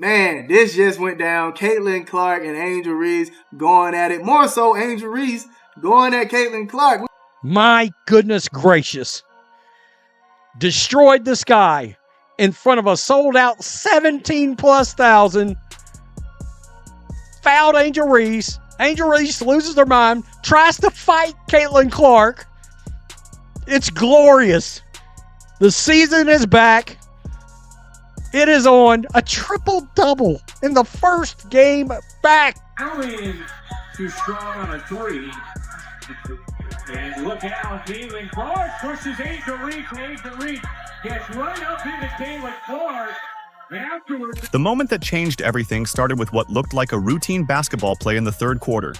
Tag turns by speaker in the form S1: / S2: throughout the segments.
S1: Man, this just went down. Caitlin Clark and Angel Reese going at it. More so, Angel Reese going at Caitlin Clark.
S2: My goodness gracious. Destroyed the sky in front of a sold-out 17+ thousand. Fouled Angel Reese. Angel Reese loses her mind. Tries to fight Caitlin Clark. It's glorious. The season is back. It is on. A triple-double in the first game back.
S3: Allen too strong on a three. And look out, Caitlin Clark pushes Angel Reese. Angel Reese gets right up into Caitlin Clark. And afterwards,
S4: The moment that changed everything started with what looked like a routine basketball play in the third quarter.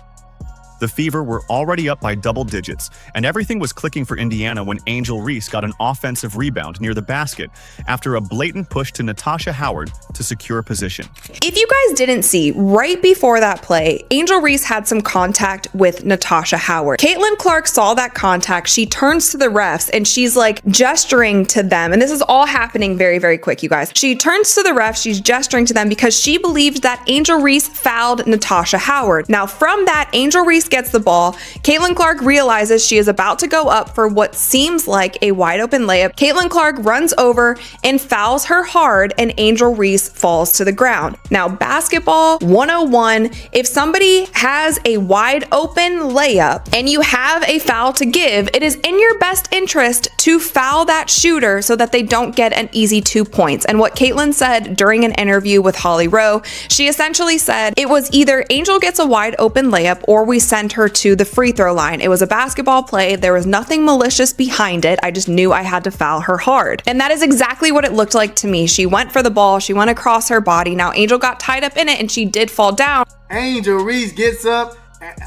S4: The Fever were already up by double digits, and everything was clicking for Indiana when Angel Reese got an offensive rebound near the basket after a blatant push to Natasha Howard to secure position.
S5: If you guys didn't see, right before that play, Angel Reese had some contact with Natasha Howard. Caitlin Clark saw that contact. She turns to the refs and she's like gesturing to them. And this is all happening very, very quick, you guys. She turns to the refs, she's gesturing to them because she believed that Angel Reese fouled Natasha Howard. Now from that, Angel Reese gets the ball. Caitlin Clark realizes she is about to go up for what seems like a wide open layup. Caitlin Clark runs over and fouls her hard, and Angel Reese falls to the ground. Now, basketball 101, if somebody has a wide open layup and you have a foul to give, it is in your best interest to foul that shooter so that they don't get an easy 2 points. And what Caitlin said during an interview with Holly Rowe, she essentially said it was either Angel gets a wide open layup or we send her to the free throw line. It was a basketball play. There was nothing malicious behind it. I just knew I had to foul her hard. And that is exactly what it looked like to me. She went for the ball. She went across her body. Now Angel got tied up in it and she did fall down.
S1: Angel Reese gets up.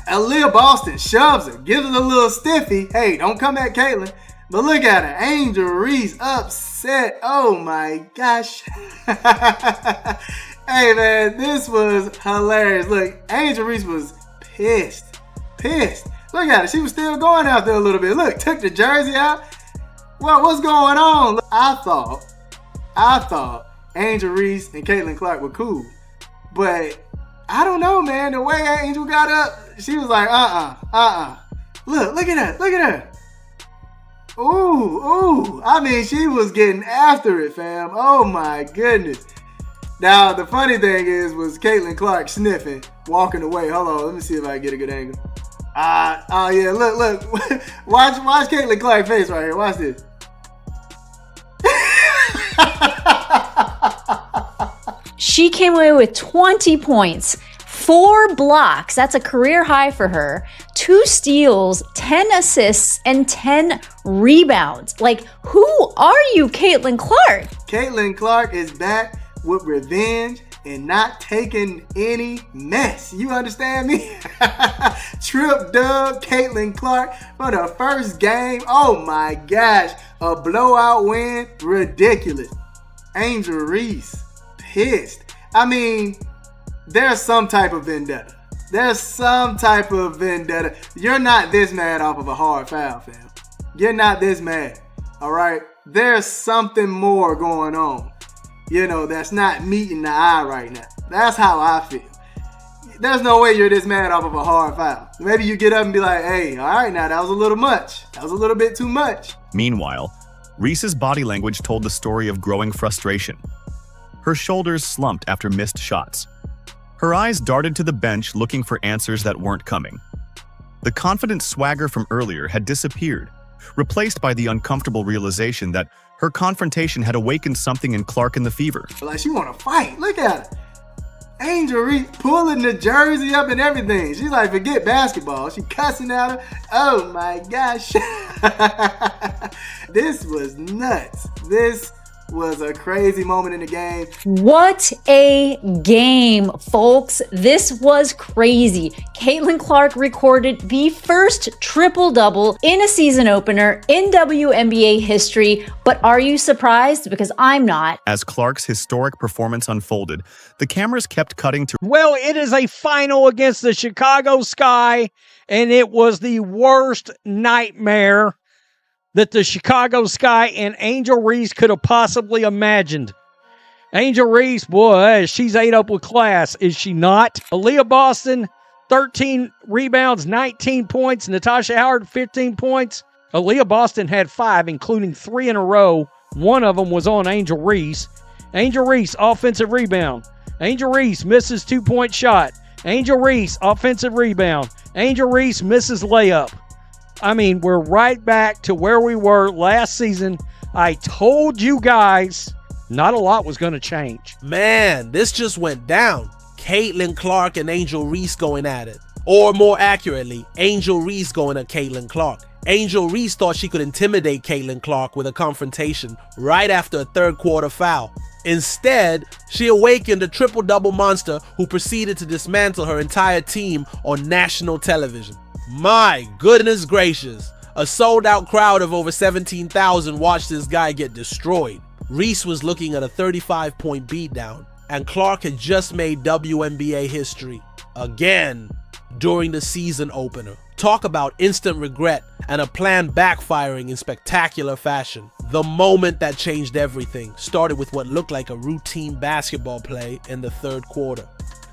S1: Aaliyah Boston shoves her, gives her a little stiffy. Hey, don't come at Caitlin. But look at her. Angel Reese upset. Oh my gosh. Hey man, this was hilarious. Look, Angel Reese was pissed. Look at it. She was still going out there a little bit. Look, took the jersey out. Well, what's going on? I thought Angel Reese and Caitlin Clark were cool. But I don't know, man. The way Angel got up, she was like, Look at her. Ooh. I mean, she was getting after it, fam. Oh my goodness. Now, the funny thing was Caitlin Clark sniffing, walking away. Hold on, let me see if I can get a good angle. Oh yeah, look. watch Caitlin Clark's face right here. Watch this.
S6: She came away with 20 points, 4 blocks. That's a career high for her. 2 steals, 10 assists, and 10 rebounds. Like, who are you, Caitlin Clark?
S1: Caitlin Clark is back with revenge and not taking any mess. You understand me? Trip dub Caitlin Clark for the first game. Oh my gosh. A blowout win. Ridiculous. Angel Reese pissed. I mean, there's some type of vendetta. You're not this mad off of a hard foul, fam. You're not this mad. All right? There's something more going on. You know, that's not meeting the eye right now. That's how I feel. There's no way you're this mad off of a hard foul. Maybe you get up and be like, hey, all right, now that was a little much. That was a little bit too much.
S4: Meanwhile, Reese's body language told the story of growing frustration. Her shoulders slumped after missed shots. Her eyes darted to the bench looking for answers that weren't coming. The confident swagger from earlier had disappeared, replaced by the uncomfortable realization that her confrontation had awakened something in Clark and the Fever.
S1: Like, she want to fight. Look at her. Angel Reese pulling the jersey up and everything. She's like, forget basketball. She cussing at her. Oh my gosh. This was nuts. This was a crazy moment in the game.
S6: What a game, folks. This was crazy. Caitlin Clark recorded the first triple-double in a season opener in WNBA history, but are you surprised? Because I'm not.
S4: As Clark's historic performance unfolded, the cameras kept cutting to...
S2: Well, it is a final against the Chicago Sky, and it was the worst nightmare that the Chicago Sky and Angel Reese could have possibly imagined. Angel Reese, boy, she's ate up with class, is she not? Aaliyah Boston, 13 rebounds, 19 points. Natasha Howard, 15 points. Aaliyah Boston had 5, including 3 in a row. One of them was on Angel Reese. Angel Reese, offensive rebound. Angel Reese misses 2-point shot. Angel Reese, offensive rebound. Angel Reese misses layup. I mean, we're right back to where we were last season. I told you guys not a lot was going to change.
S7: Man, this just went down. Caitlin Clark and Angel Reese going at it. Or more accurately, Angel Reese going at Caitlin Clark. Angel Reese thought she could intimidate Caitlin Clark with a confrontation right after a third quarter foul. Instead, she awakened a triple-double monster who proceeded to dismantle her entire team on national television. My goodness gracious, a sold-out crowd of over 17,000 watched this guy get destroyed. Reese was looking at a 35-point beatdown, and Clark had just made WNBA history again during the season opener. Talk about instant regret and a plan backfiring in spectacular fashion. The moment that changed everything started with what looked like a routine basketball play in the third quarter.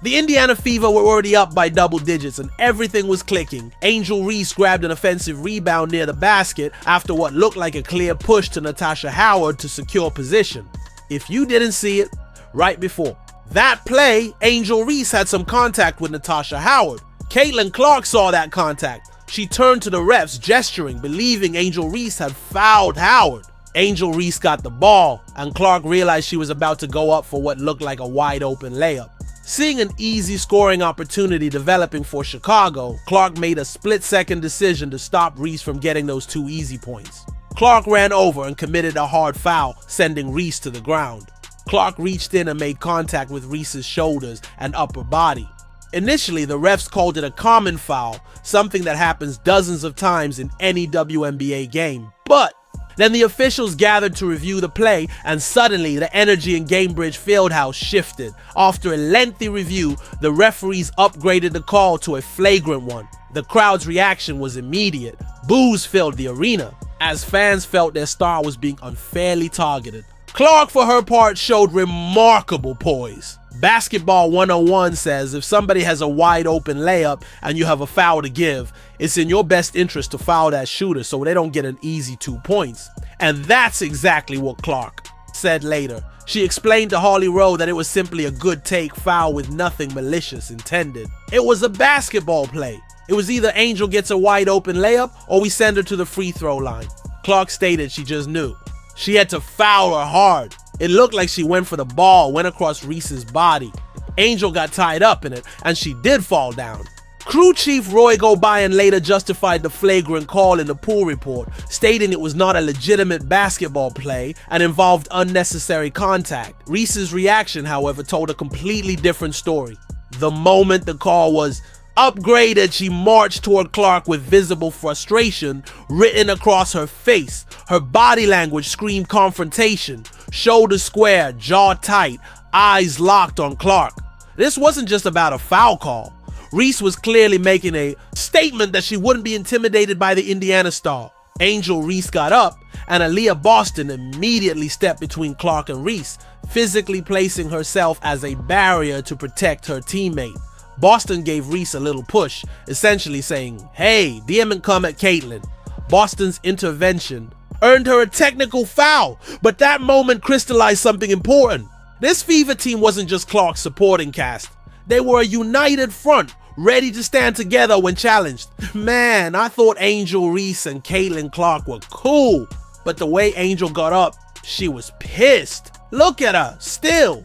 S7: The Indiana Fever were already up by double digits and everything was clicking. Angel Reese grabbed an offensive rebound near the basket after what looked like a clear push to Natasha Howard to secure position. If you didn't see it, right before that play, Angel Reese had some contact with Natasha Howard. Caitlin Clark saw that contact. She turned to the refs, gesturing, believing Angel Reese had fouled Howard. Angel Reese got the ball, and Clark realized she was about to go up for what looked like a wide open layup. Seeing an easy scoring opportunity developing for Chicago, Clark made a split-second decision to stop Reese from getting those 2 easy points. Clark ran over and committed a hard foul, sending Reese to the ground. Clark reached in and made contact with Reese's shoulders and upper body. Initially, the refs called it a common foul, something that happens dozens of times in any WNBA game. But then the officials gathered to review the play, and suddenly the energy in Gamebridge Fieldhouse shifted. After a lengthy review, the referees upgraded the call to a flagrant one. The crowd's reaction was immediate. Boos filled the arena, as fans felt their star was being unfairly targeted. Clark, for her part, showed remarkable poise. Basketball 101 says if somebody has a wide open layup and you have a foul to give, it's in your best interest to foul that shooter so they don't get an easy 2 points. And that's exactly what Clark said later. She explained to Holly Rowe that it was simply a good take foul with nothing malicious intended. It was a basketball play. It was either Angel gets a wide open layup or we send her to the free throw line. Clark stated she just knew. She had to foul her hard. It looked like she went for the ball, went across Reese's body. Angel got tied up in it, and she did fall down. Crew Chief Roy Gobayan later justified the flagrant call in the pool report, stating it was not a legitimate basketball play and involved unnecessary contact. Reese's reaction, however, told a completely different story. The moment the call was upgraded, she marched toward Clark with visible frustration written across her face. Her body language screamed confrontation. Shoulders square, jaw tight, eyes locked on Clark. This wasn't just about a foul call. Reese was clearly making a statement that she wouldn't be intimidated by the Indiana star. Angel Reese got up, and Aaliyah Boston immediately stepped between Clark and Reese, physically placing herself as a barrier to protect her teammate. Boston gave Reese a little push, essentially saying, "Hey, DM and come at Caitlin." Boston's intervention earned her a technical foul, but that moment crystallized something important. This Fever team wasn't just Clark's supporting cast. They were a united front, ready to stand together when challenged. Man, I thought Angel Reese and Caitlin Clark were cool, but the way Angel got up, she was pissed. Look at her, still.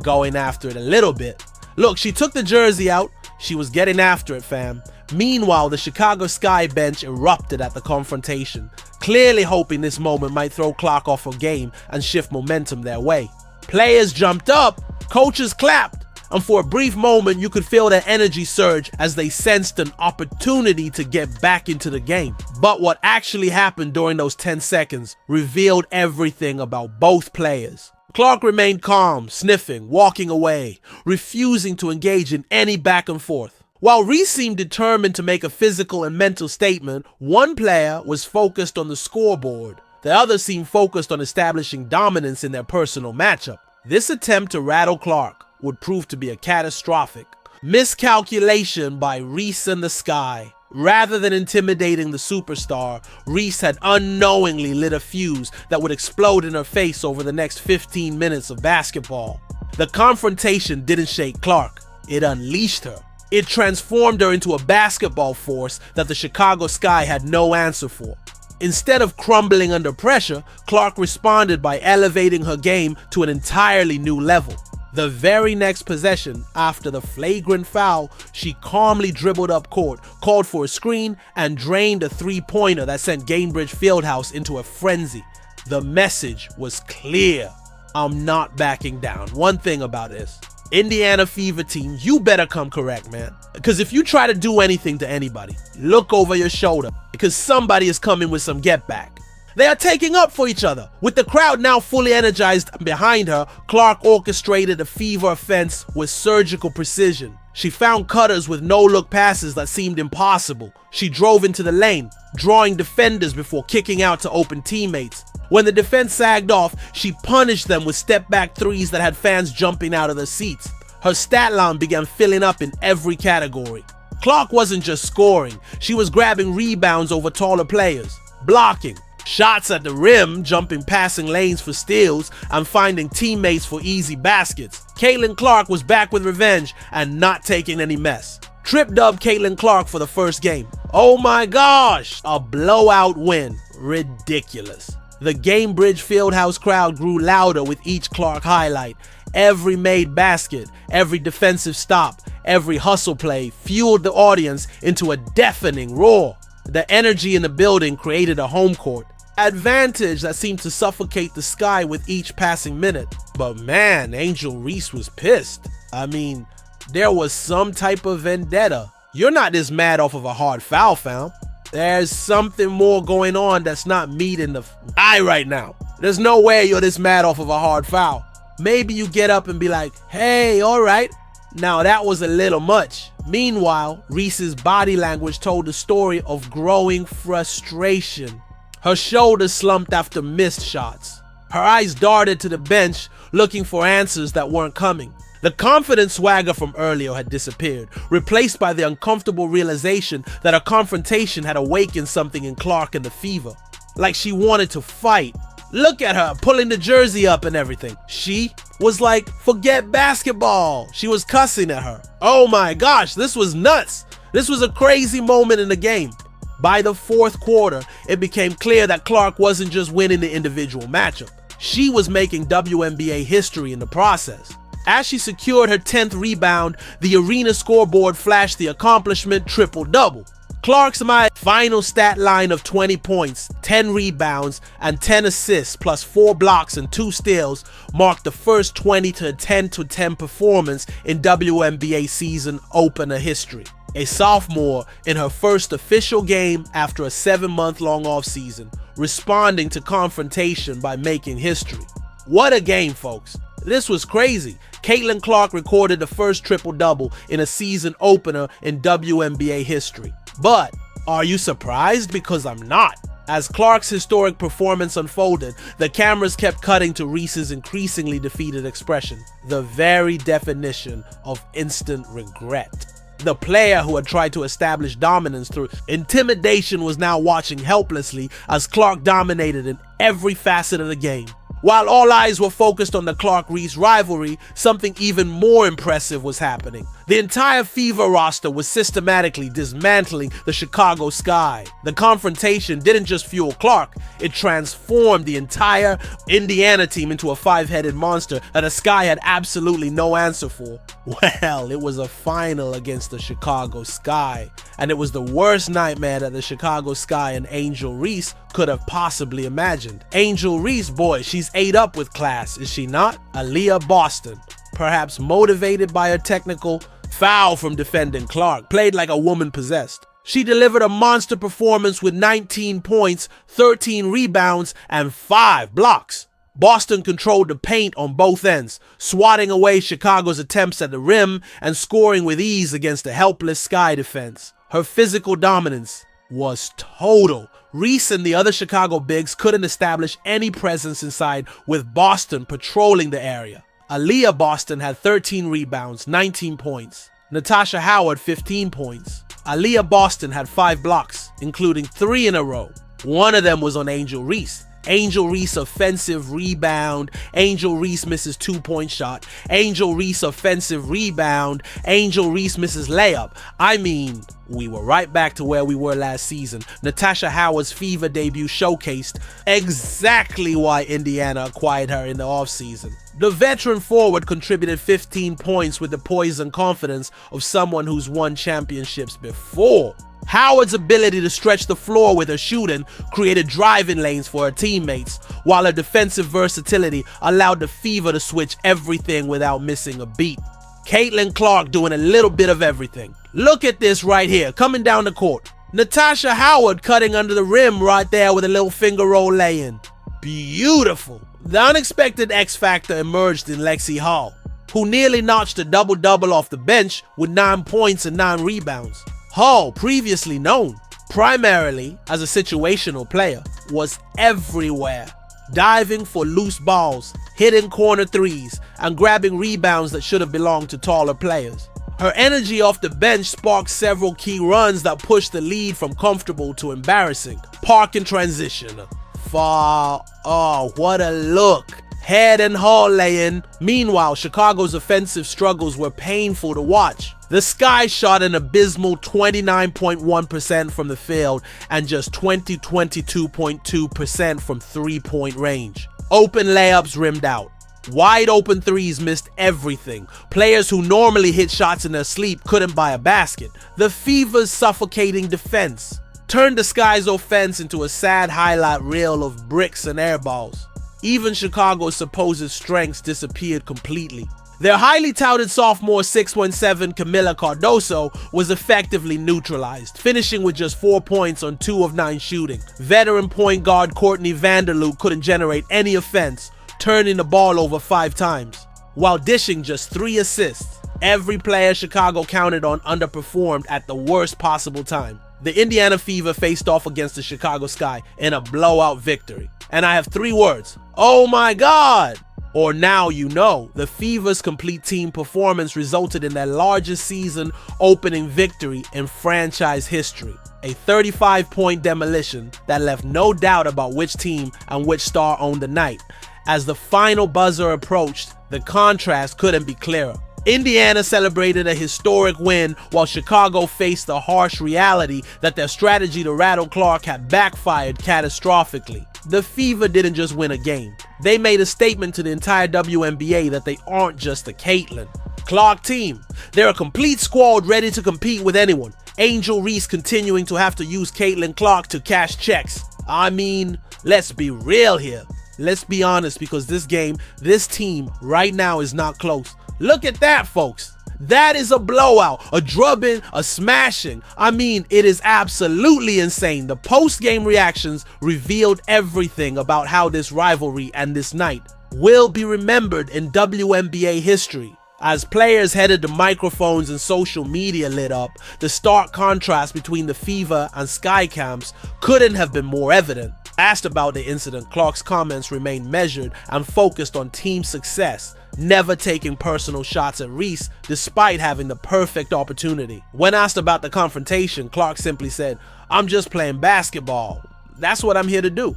S7: Going after it a little bit. Look, she took the jersey out. She was getting after it, fam. Meanwhile, the Chicago Sky bench erupted at the confrontation, clearly hoping this moment might throw Clark off her game and shift momentum their way. Players jumped up, coaches clapped, and for a brief moment you could feel their energy surge as they sensed an opportunity to get back into the game. But what actually happened during those 10 seconds revealed everything about both players. Clark remained calm, sniffing, walking away, refusing to engage in any back and forth. While Reese seemed determined to make a physical and mental statement, one player was focused on the scoreboard. The other seemed focused on establishing dominance in their personal matchup. This attempt to rattle Clark would prove to be a catastrophic miscalculation by Reese and the Sky. Rather than intimidating the superstar, Reese had unknowingly lit a fuse that would explode in her face over the next 15 minutes of basketball. The confrontation didn't shake Clark, it unleashed her. It transformed her into a basketball force that the Chicago Sky had no answer for. Instead of crumbling under pressure, Clark responded by elevating her game to an entirely new level. The very next possession, after the flagrant foul, she calmly dribbled up court, called for a screen, and drained a three-pointer that sent Gainbridge Fieldhouse into a frenzy. The message was clear. I'm not backing down. One thing about this, Indiana Fever team, you better come correct, man. Because if you try to do anything to anybody, look over your shoulder, because somebody is coming with some get back. They are taking up for each other. With the crowd now fully energized behind her, Clark orchestrated a Fever offense with surgical precision. She found cutters with no-look passes that seemed impossible. She drove into the lane, drawing defenders before kicking out to open teammates. When the defense sagged off, she punished them with step-back threes that had fans jumping out of their seats. Her stat line began filling up in every category. Clark wasn't just scoring, she was grabbing rebounds over taller players, blocking, shots at the rim, jumping passing lanes for steals, and finding teammates for easy baskets. Caitlin Clark was back with revenge and not taking any mess. Trip dubbed Caitlin Clark for the first game. Oh my gosh, a blowout win. Ridiculous. The Gainbridge Fieldhouse crowd grew louder with each Clark highlight. Every made basket, every defensive stop, every hustle play fueled the audience into a deafening roar. The energy in the building created a home court advantage that seemed to suffocate the Sky with each passing minute. But man, Angel Reese was pissed. I mean, there was some type of vendetta. You're not this mad off of a hard foul, fam. There's something more going on that's not meeting the eye right now. There's no way you're this mad off of a hard foul. Maybe you get up and be like, hey, all right. Now that was a little much. Meanwhile, Reese's body language told the story of growing frustration. Her shoulders slumped after missed shots. Her eyes darted to the bench, looking for answers that weren't coming. The confident swagger from earlier had disappeared, replaced by the uncomfortable realization that a confrontation had awakened something in Clark and the Fever. Like she wanted to fight. Look at her, pulling the jersey up and everything. She was like, forget basketball. She was cussing at her. Oh my gosh, this was nuts. This was a crazy moment in the game. By the fourth quarter, it became clear that Clark wasn't just winning the individual matchup. She was making WNBA history in the process. As she secured her 10th rebound, the arena scoreboard flashed the accomplishment triple-double. Clark's final stat line of 20 points, 10 rebounds, and 10 assists, plus 4 blocks and 2 steals, marked the first 20 to 10 performance in WNBA season opener history. A sophomore in her first official game after a 7-month-long offseason, responding to confrontation by making history. What a game, folks. This was crazy. Caitlin Clark recorded the first triple-double in a season opener in WNBA history. But are you surprised? Because I'm not. As Clark's historic performance unfolded, the cameras kept cutting to Reese's increasingly defeated expression, the very definition of instant regret. The player who had tried to establish dominance through intimidation was now watching helplessly as Clark dominated in every facet of the game. While all eyes were focused on the Clark-Reese rivalry, something even more impressive was happening. The entire Fever roster was systematically dismantling the Chicago Sky. The confrontation didn't just fuel Clark, it transformed the entire Indiana team into a 5-headed monster that the Sky had absolutely no answer for. Well, it was a final against the Chicago Sky, and it was the worst nightmare that the Chicago Sky and Angel Reese could have possibly imagined. Angel Reese, boy, she's ate up with class, is she not? Aaliyah Boston, perhaps motivated by her technical foul from defending Clark, played like a woman possessed. She delivered a monster performance with 19 points, 13 rebounds, and 5 blocks. Boston controlled the paint on both ends, swatting away Chicago's attempts at the rim and scoring with ease against the helpless Sky defense. Her physical dominance was total. Reese and the other Chicago bigs couldn't establish any presence inside, with Boston patrolling the area. Aaliyah Boston had 13 rebounds, 19 points. Natasha Howard, 15 points. Aaliyah Boston had 5 blocks, including 3 in a row. One of them was on Angel Reese. Angel Reese offensive rebound. Angel Reese misses 2-point shot. Angel Reese offensive rebound. Angel Reese misses layup. I mean, we were right back to where we were last season. Natasha Howard's Fever debut showcased exactly why Indiana acquired her in the offseason. The veteran forward contributed 15 points with the poise and confidence of someone who's won championships before. Howard's ability to stretch the floor with her shooting created driving lanes for her teammates, while her defensive versatility allowed the Fever to switch everything without missing a beat. Caitlin Clark doing a little bit of everything. Look at this right here, coming down the court. Natasha Howard cutting under the rim right there with a little finger roll lay-in. Beautiful. The unexpected X Factor emerged in Lexi Hall, who nearly notched a double-double off the bench with 9 points and 9 rebounds. Hall, previously known primarily as a situational player, was everywhere, diving for loose balls, hitting corner threes, and grabbing rebounds that should have belonged to taller players. Her energy off the bench sparked several key runs that pushed the lead from comfortable to embarrassing. Park in transition. Far, oh, what a look. Head and Hall lay-in. Meanwhile, Chicago's offensive struggles were painful to watch. The Sky shot an abysmal 29.1% from the field and just 22.2% from three-point range. Open layups rimmed out. Wide open threes missed everything. Players who normally hit shots in their sleep couldn't buy a basket. The Fever's suffocating defense turned the Sky's offense into a sad highlight reel of bricks and airballs. Even Chicago's supposed strengths disappeared completely. Their highly touted sophomore 6'7" Camila Cardoso was effectively neutralized, finishing with just 4 points on 2 of 9 shooting. Veteran point guard Courtney Vanderloop couldn't generate any offense, turning the ball over 5 times, while dishing just 3 assists. Every player Chicago counted on underperformed at the worst possible time. The Indiana Fever faced off against the Chicago Sky in a blowout victory. And I have 3 words. Oh my God! Or now you know. The Fever's complete team performance resulted in their largest season opening victory in franchise history. A 35-point demolition that left no doubt about which team and which star owned the night. As the final buzzer approached, the contrast couldn't be clearer. Indiana celebrated a historic win while Chicago faced the harsh reality that their strategy to rattle Clark had backfired catastrophically. The Fever didn't just win a game. They made a statement to the entire WNBA that they aren't just a Caitlin Clark team. They're a complete squad ready to compete with anyone. Angel Reese continuing to have to use Caitlin Clark to cash checks. I mean, let's be real here. Let's be honest, because this team right now is not close. Look at that, folks. That is a blowout, a drubbing, a smashing. I mean, it is absolutely insane. The post-game reactions revealed everything about how this rivalry and this night will be remembered in WNBA history. As players headed to microphones and social media lit up, the stark contrast between the Fever and Sky camps couldn't have been more evident. Asked about the incident, Clark's comments remained measured and focused on team success, never taking personal shots at Reese despite having the perfect opportunity. When asked about the confrontation, Clark simply said, "I'm just playing basketball. That's what I'm here to do."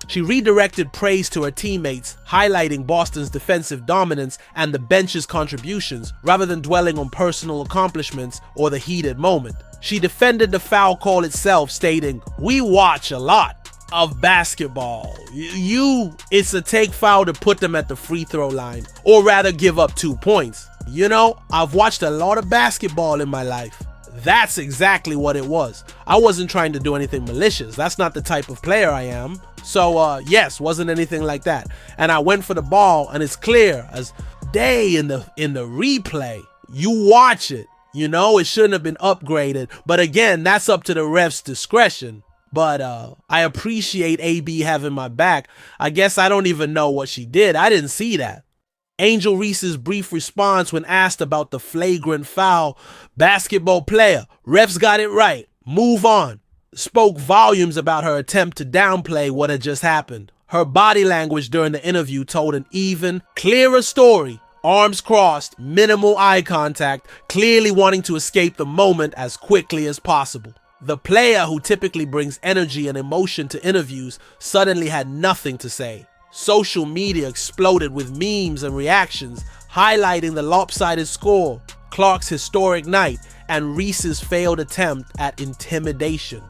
S7: She redirected praise to her teammates, highlighting Boston's defensive dominance and the bench's contributions, rather than dwelling on personal accomplishments or the heated moment. She defended the foul call itself, stating, "We watch a lot of basketball. It's a take foul to put them at the free throw line, or rather give up 2 points. You know, I've watched a lot of basketball in my life." That's exactly what it was. I wasn't trying to do anything malicious. That's not the type of player I am. So yes, wasn't anything like that. And I went for the ball, and it's clear as day in the replay. You watch it. You know, it shouldn't have been upgraded. But again, that's up to the ref's discretion. But I appreciate AB having my back. I guess I don't even know what she did. I didn't see that. Angel Reese's brief response when asked about the flagrant foul, "Basketball player, refs got it right, move on," spoke volumes about her attempt to downplay what had just happened. Her body language during the interview told an even clearer story Arms crossed, minimal eye contact, clearly wanting to escape the moment as quickly as possible. The player who typically brings energy and emotion to interviews suddenly had nothing to say. Social media exploded with memes and reactions highlighting the lopsided score, Clark's historic night, and Reese's failed attempt at intimidation.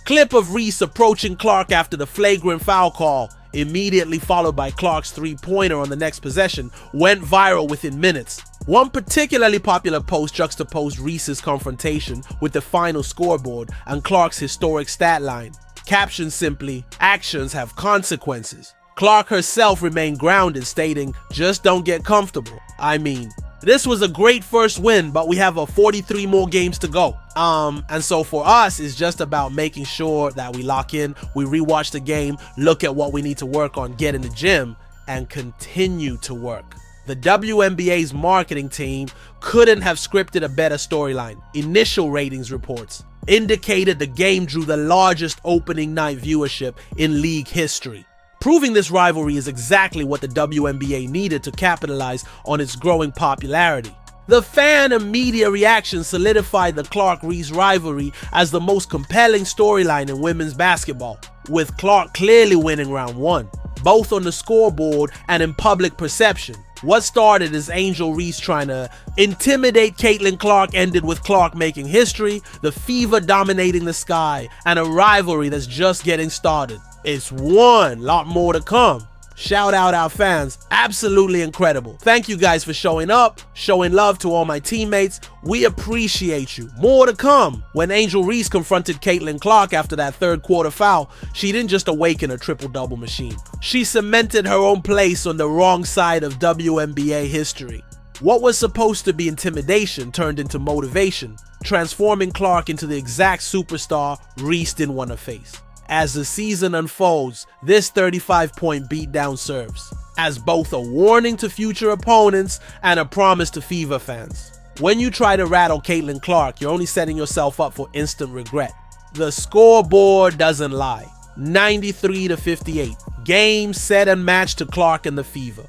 S7: Clip of Reese approaching Clark after the flagrant foul call, immediately followed by Clark's three-pointer on the next possession, went viral within minutes. One particularly popular post juxtaposed Reese's confrontation with the final scoreboard and Clark's historic stat line. Captioned simply, "Actions have consequences." Clark herself remained grounded, stating, "Just don't get comfortable." I mean, this was a great first win, but we have 43 more games to go. And so for us, it's just about making sure that we lock in, we rewatch the game, look at what we need to work on, get in the gym, and continue to work. The WNBA's marketing team couldn't have scripted a better storyline. Initial ratings reports indicated the game drew the largest opening night viewership in league history. Proving this rivalry is exactly what the WNBA needed to capitalize on its growing popularity. The fan and media reaction solidified the Clark-Reese rivalry as the most compelling storyline in women's basketball, with Clark clearly winning round one, both on the scoreboard and in public perception. What started as Angel Reese trying to intimidate Caitlin Clark ended with Clark making history, the fever dominating the sky, and a rivalry that's just getting started. It's one, lot more to come. Shout out our fans, absolutely incredible. Thank you guys for showing up, showing love to all my teammates. We appreciate you. More to come. When Angel Reese confronted Caitlin Clark after that third quarter foul, she didn't just awaken a triple-double machine. She cemented her own place on the wrong side of WNBA history. What was supposed to be intimidation turned into motivation, transforming Clark into the exact superstar Reese didn't want to face. As the season unfolds, this 35-point beatdown serves as both a warning to future opponents and a promise to Fever fans. When you try to rattle Caitlin Clark, you're only setting yourself up for instant regret. The scoreboard doesn't lie. 93-58. Game, set, and match to Clark and the Fever.